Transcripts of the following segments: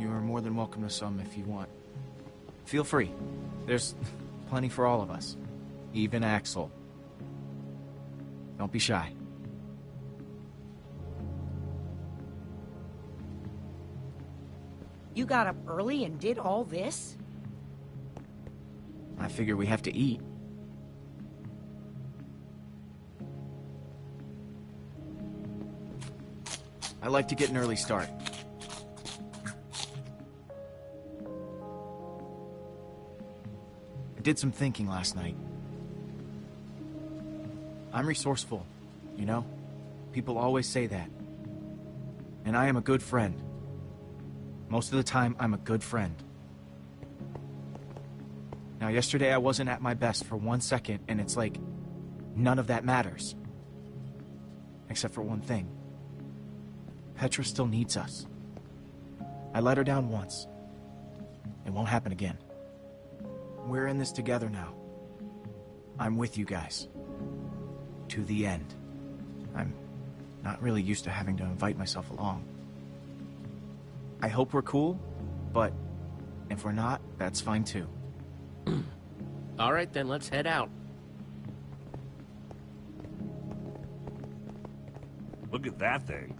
You're more than welcome to some if you want. Feel free. There's plenty for all of us. Even Axel. Don't be shy. You got up early and did all this? I figure we have to eat. I like to get an early start. I did some thinking last night. I'm resourceful, you know? People always say that. And I am a good friend. Most of the time, I'm a good friend. Now, yesterday I wasn't at my best for 1 second, and it's like, none of that matters. Except for one thing. Petra still needs us. I let her down once. It won't happen again. We're in this together now. I'm with you guys. To the end. I'm not really used to having to invite myself along. I hope we're cool, but if we're not, that's fine too. All right, then, let's head out. Look at that thing.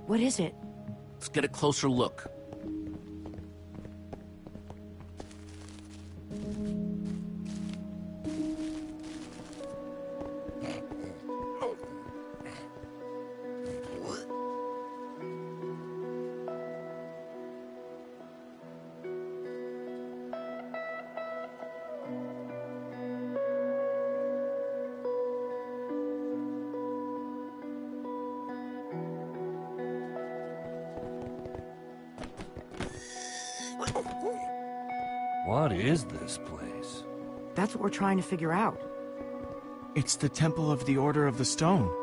What is it? Let's get a closer look. What is this place? That's what we're trying to figure out. It's the Temple of the Order of the Stone.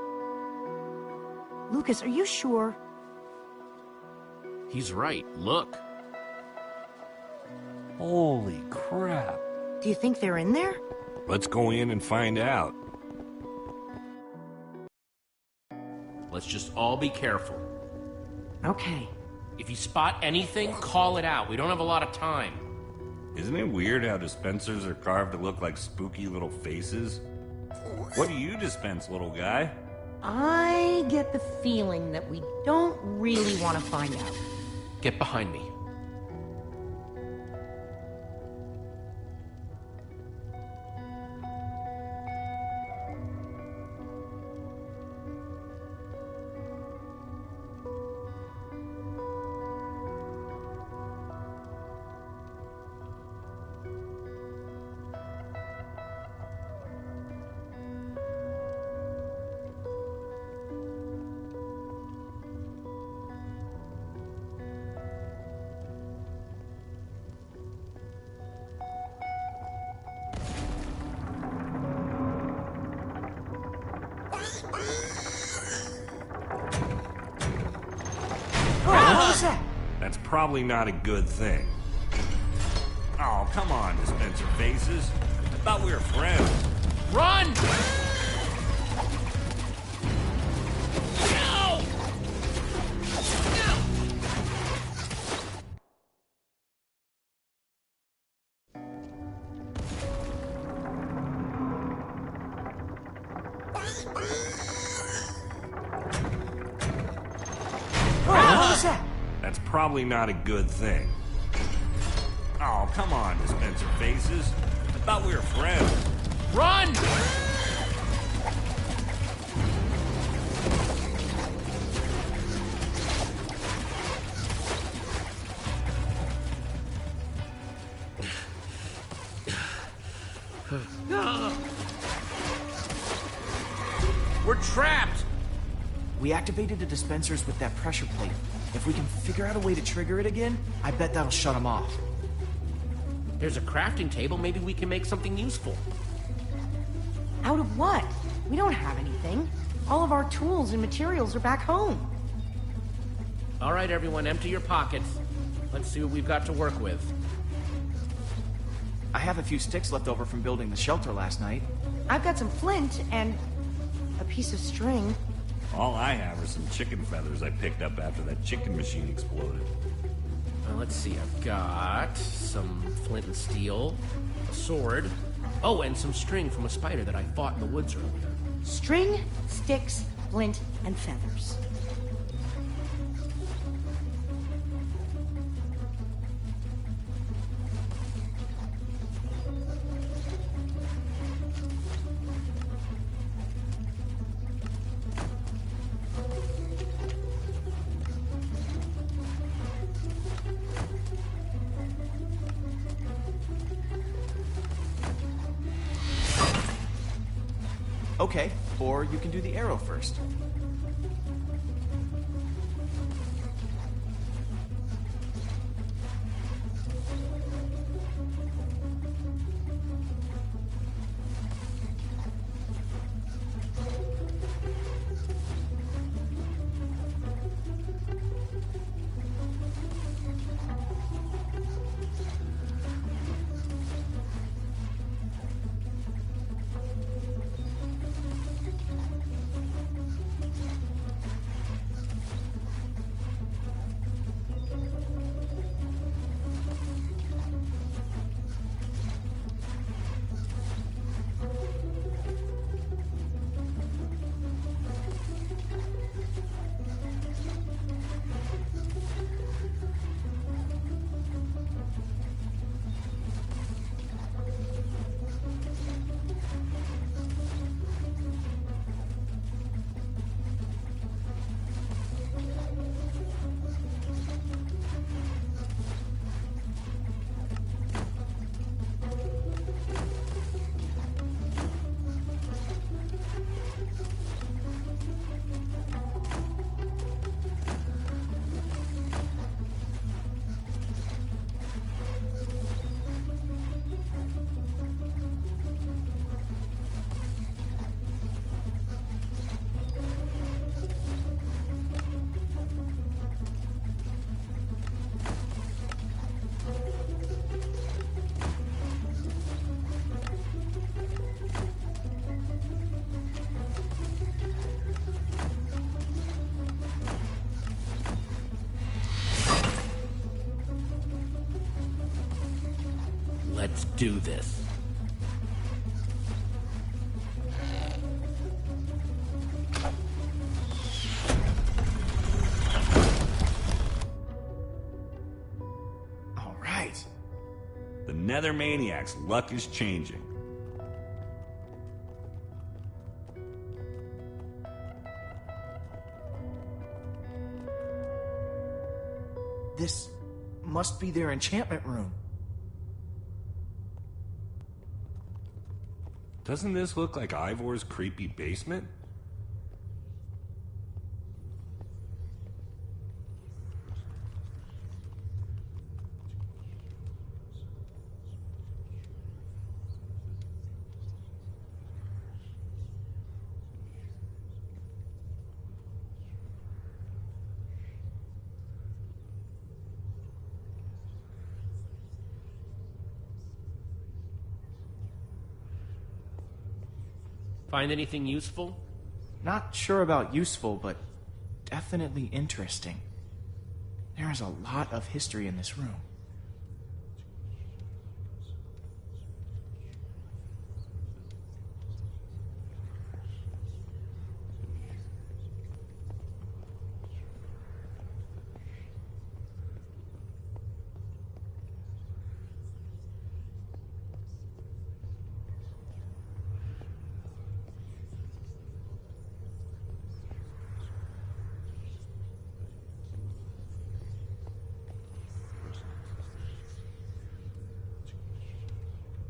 Lucas, are you sure? He's right. Look. Holy crap. Do you think they're in there? Let's go in and find out. Let's just all be careful. Okay. If you spot anything, call it out. We don't have a lot of time. Isn't it weird how dispensers are carved to look like spooky little faces? What do you dispense, little guy? I get the feeling that we don't really want to find out. Get behind me. That's probably not a good thing. Oh, come on, dispenser faces. I thought we were friends. Run! That's probably not a good thing. Oh, come on, dispenser faces. I thought we were friends. Run! We're trapped! We activated the dispensers with that pressure plate. If we can figure out a way to trigger it again, I bet that'll shut them off. There's a crafting table. Maybe we can make something useful. Out of what? We don't have anything. All of our tools and materials are back home. All right, everyone, empty your pockets. Let's see what we've got to work with. I have a few sticks left over from building the shelter last night. I've got some flint and... a piece of string. All I have are some chicken feathers I picked up after that chicken machine exploded. Let's see, I've got some flint and steel, a sword, oh, and some string from a spider that I fought in the woods earlier. String, sticks, flint, and feathers. Okay, or you can do the arrow first. Let's do this. All right. The Nether Maniac's luck is changing. This must be their enchantment room. Doesn't this look like Ivor's creepy basement? Find anything useful? Not sure about useful, but definitely interesting. There is a lot of history in this room.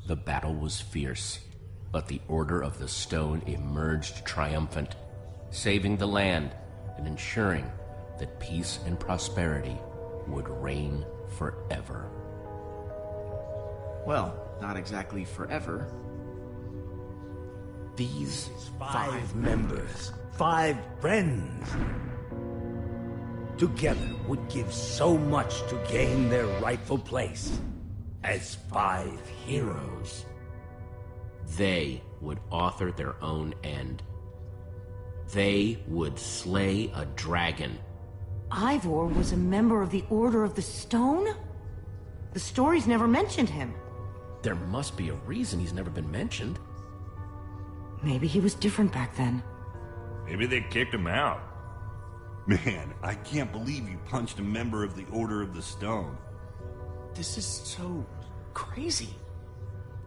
The battle was fierce, but the Order of the Stone emerged triumphant, saving the land and ensuring that peace and prosperity would reign forever. Well, not exactly forever. These 5 members, 5 friends, together would give so much to gain their rightful place as 5 heroes. They would author their own end, They would slay a dragon. Ivor was a member of the Order of the Stone? The stories never mentioned him. There must be a reason he's never been mentioned. Maybe he was different back then. Maybe they kicked him out. Man, I can't believe you punched a member of the Order of the Stone. This is so crazy.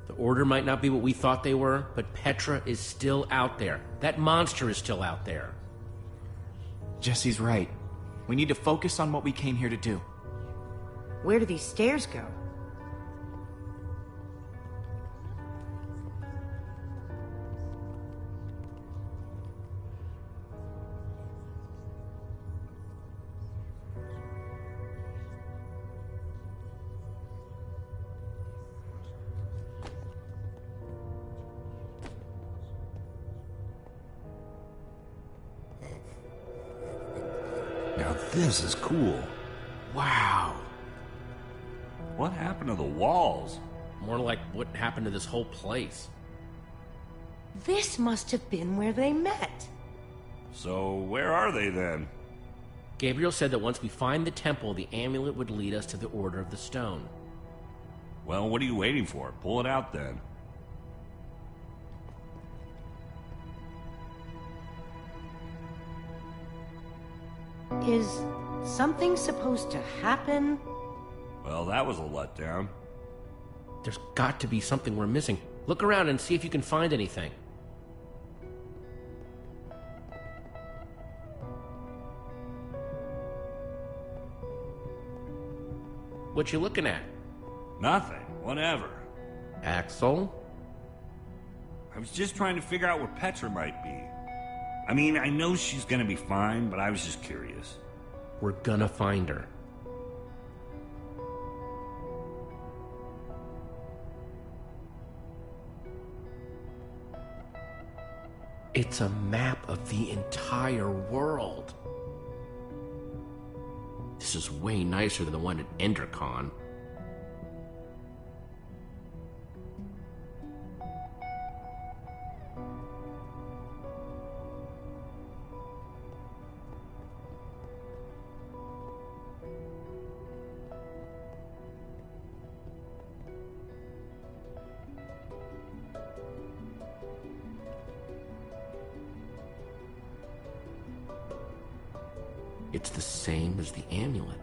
The Order might not be what we thought they were, but Petra is still out there. That monster is still out there. Jesse's right. We need to focus on what we came here to do. Where do these stairs go? Now this is cool. Wow. What happened to the walls? More like what happened to this whole place. This must have been where they met. So, where are they then? Gabriel said that once we find the temple, the amulet would lead us to the Order of the Stone. Well, what are you waiting for? Pull it out then. Is something supposed to happen? Well, that was a letdown. There's got to be something we're missing. Look around and see if you can find anything. What you looking at? Nothing. Whatever. Axel? I was just trying to figure out where Petra might be. I mean, I know she's gonna be fine, but I was just curious. We're gonna find her. It's a map of the entire world. This is way nicer than the one at Endercon. It's the same as the amulet.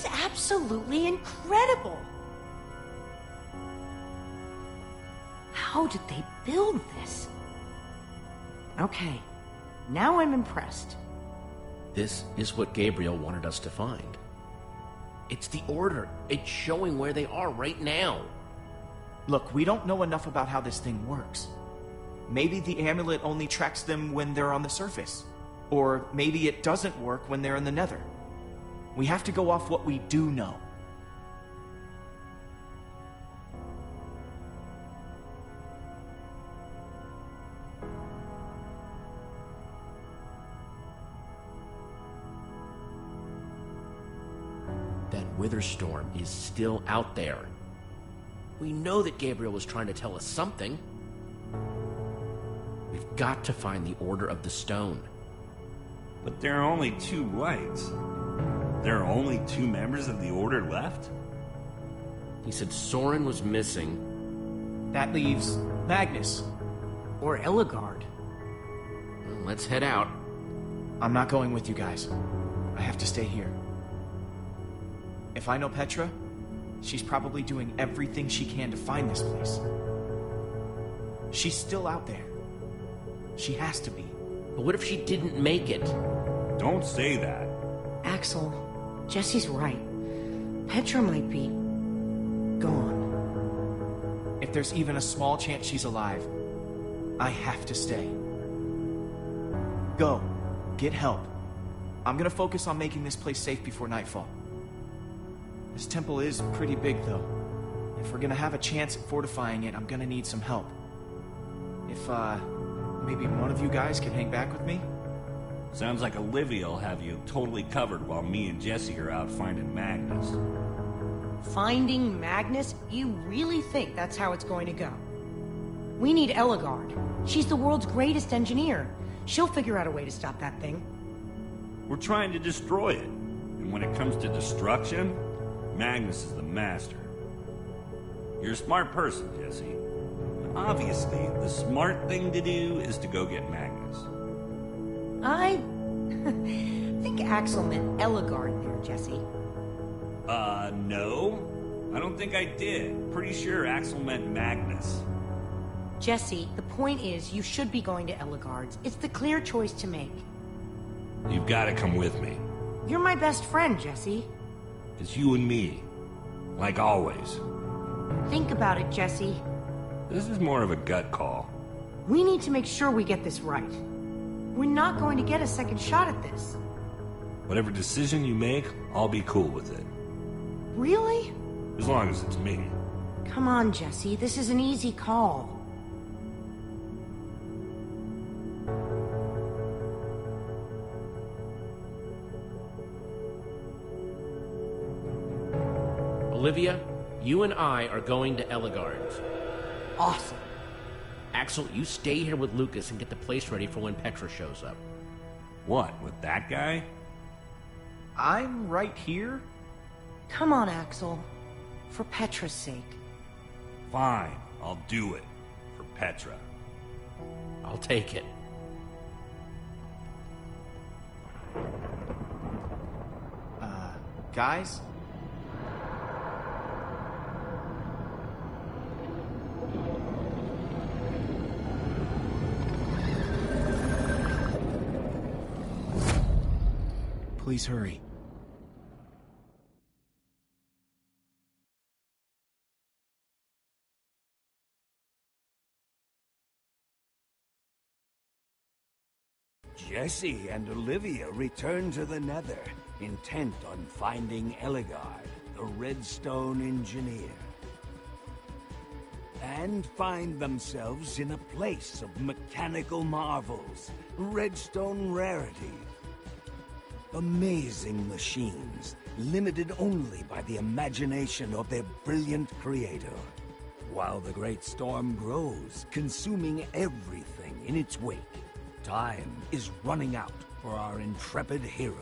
It's absolutely incredible! How did they build this? Okay, now I'm impressed. This is what Gabriel wanted us to find. It's the Order. It's showing where they are right now. Look, we don't know enough about how this thing works. Maybe the amulet only tracks them when they're on the surface. Or maybe it doesn't work when they're in the Nether. We have to go off what we do know. That Witherstorm is still out there. We know that Gabriel was trying to tell us something. We've got to find the Order of the Stone. But there are only 2 lights. There are only 2 members of the Order left? He said Soren was missing. That leaves Magnus. Or Ellegaard. Well, let's head out. I'm not going with you guys. I have to stay here. If I know Petra, she's probably doing everything she can to find this place. She's still out there. She has to be. But what if she didn't make it? Don't say that. Axel, Jesse's right. Petra might be... gone. If there's even a small chance she's alive, I have to stay. Go. Get help. I'm gonna focus on making this place safe before nightfall. This temple is pretty big, though. If we're gonna have a chance at fortifying it, I'm gonna need some help. If, maybe one of you guys can hang back with me? Sounds like Olivia will have you totally covered while me and Jesse are out finding Magnus. Finding Magnus? You really think that's how it's going to go? We need Ellegaard. She's the world's greatest engineer. She'll figure out a way to stop that thing. We're trying to destroy it. And when it comes to destruction, Magnus is the master. You're a smart person, Jesse. Obviously, the smart thing to do is to go get Magnus. I think Axel meant Ellegaard there, Jesse. No. I don't think I did. Pretty sure Axel meant Magnus. Jesse, the point is, you should be going to Ellegaard's. It's the clear choice to make. You've got to come with me. You're my best friend, Jesse. It's you and me. Like always. Think about it, Jesse. This is more of a gut call. We need to make sure we get this right. We're not going to get a second shot at this. Whatever decision you make, I'll be cool with it. Really? As long as it's me. Come on, Jesse. This is an easy call. Olivia, you and I are going to Ellegaard's. Awesome. Axel, you stay here with Lucas and get the place ready for when Petra shows up. What, with that guy? I'm right here? Come on, Axel. For Petra's sake. Fine, I'll do it. For Petra. I'll take it. Guys? Please hurry. Jesse and Olivia return to the Nether, intent on finding Ellegaard, the Redstone engineer. And find themselves in a place of mechanical marvels, Redstone rarity. Amazing machines, limited only by the imagination of their brilliant creator. While the great storm grows, consuming everything in its wake, time is running out for our intrepid heroes.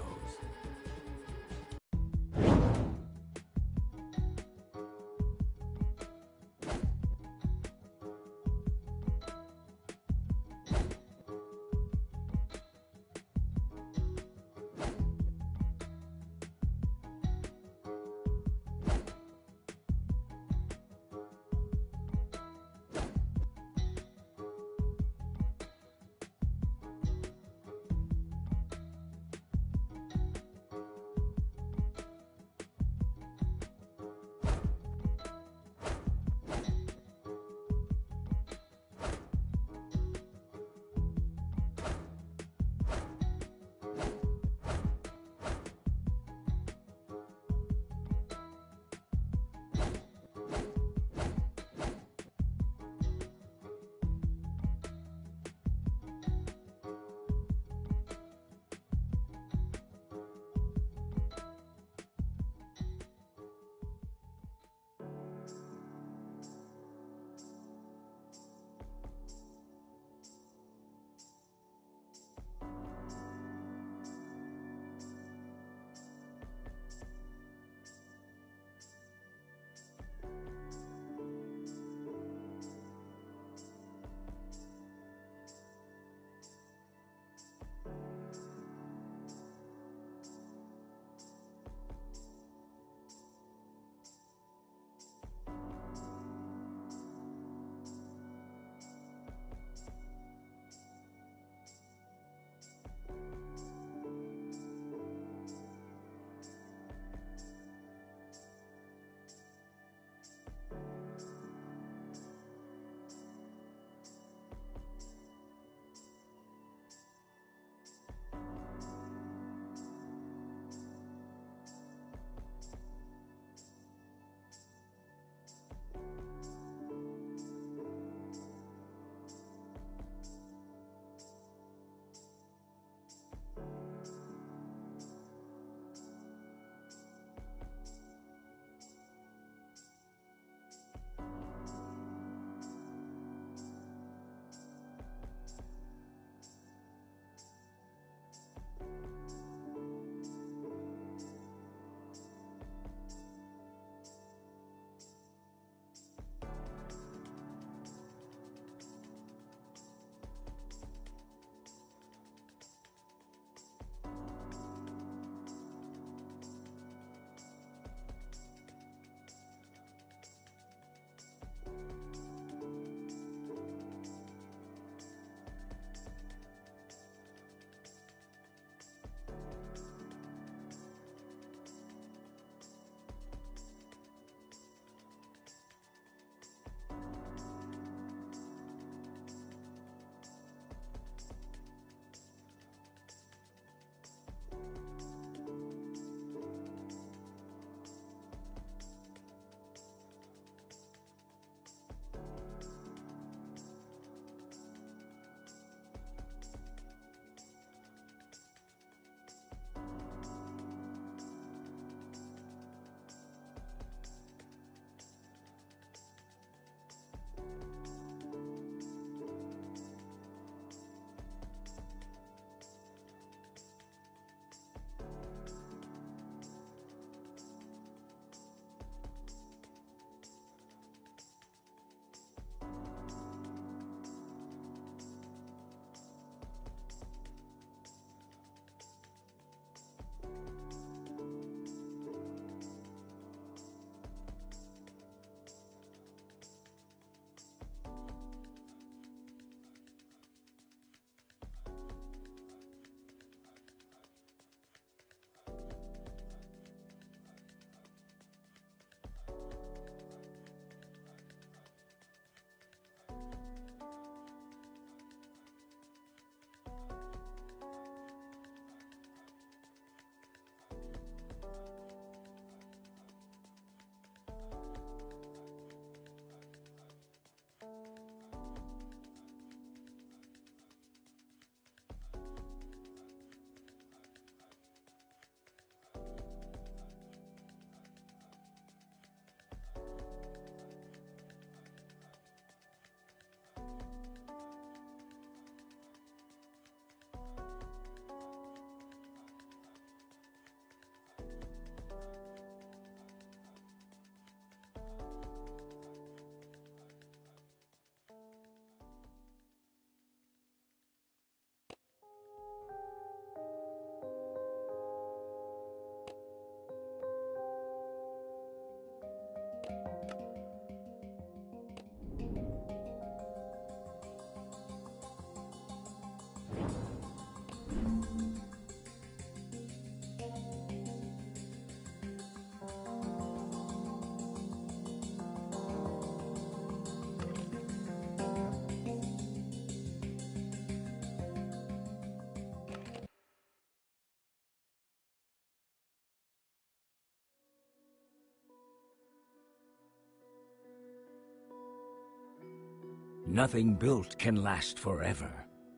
Nothing built can last forever,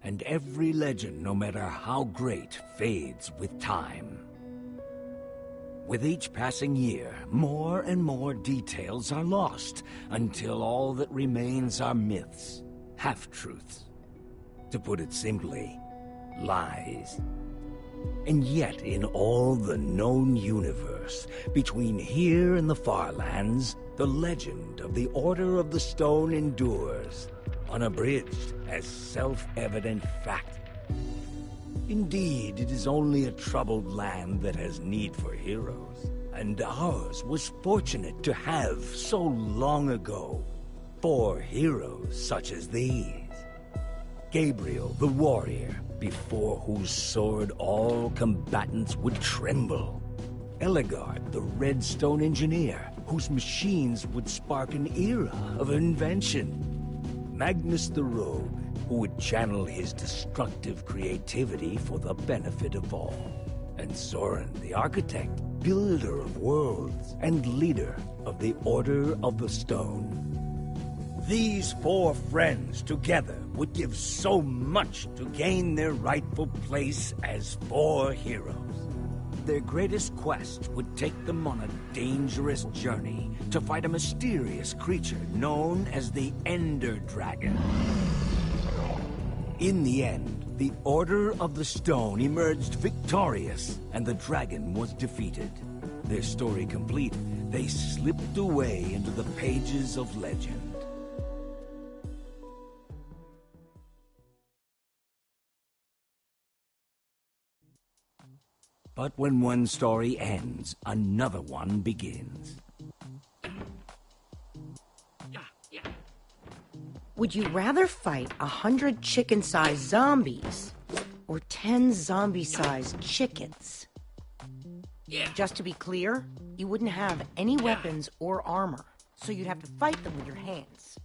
and every legend, no matter how great, fades with time. With each passing year, more and more details are lost, until all that remains are myths, half-truths. To put it simply, lies. And yet, in all the known universe, between here and the far lands, the legend of the Order of the Stone endures, unabridged as self-evident fact. Indeed, it is only a troubled land that has need for heroes, and ours was fortunate to have, so long ago, 4 heroes such as these. Gabriel, the warrior, before whose sword all combatants would tremble. Ellegaard, the Redstone engineer, whose machines would spark an era of invention. Magnus the rogue, who would channel his destructive creativity for the benefit of all. And Soren, the architect, builder of worlds, and leader of the Order of the Stone. These 4 friends together would give so much to gain their rightful place as 4 heroes. Their greatest quest would take them on a dangerous journey to fight a mysterious creature known as the Ender Dragon. In the end, the Order of the Stone emerged victorious, and the dragon was defeated. Their story complete, they slipped away into the pages of legend. But when one story ends, another one begins. Would you rather fight 100 chicken-sized zombies or 10 zombie-sized chickens? Yeah. Just to be clear, you wouldn't have any weapons or armor, so you'd have to fight them with your hands.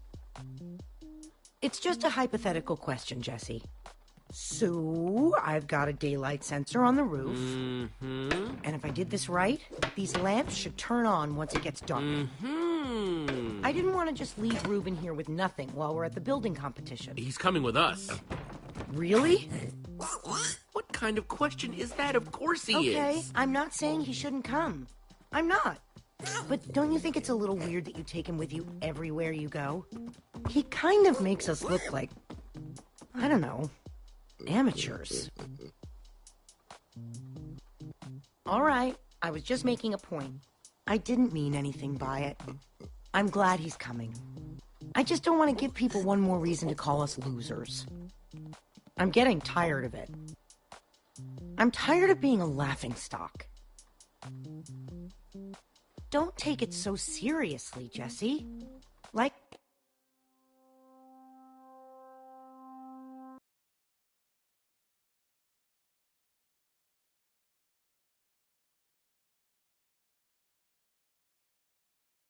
It's just a hypothetical question, Jesse. So, I've got a daylight sensor on the roof. And if I did this right, these lamps should turn on once it gets dark. I didn't want to just leave Reuben here with nothing while we're at the building competition. He's coming with us. Really? What kind of question is that? Of course he is. Okay, I'm not saying he shouldn't come. I'm not. But don't you think it's a little weird that you take him with you everywhere you go? He kind of makes us look like, I don't know, amateurs. All right, I was just making a point. I didn't mean anything by it. I'm glad he's coming. I just don't want to give people one more reason to call us losers. I'm getting tired of it. I'm tired of being a laughingstock. Don't take it so seriously, Jesse. Like,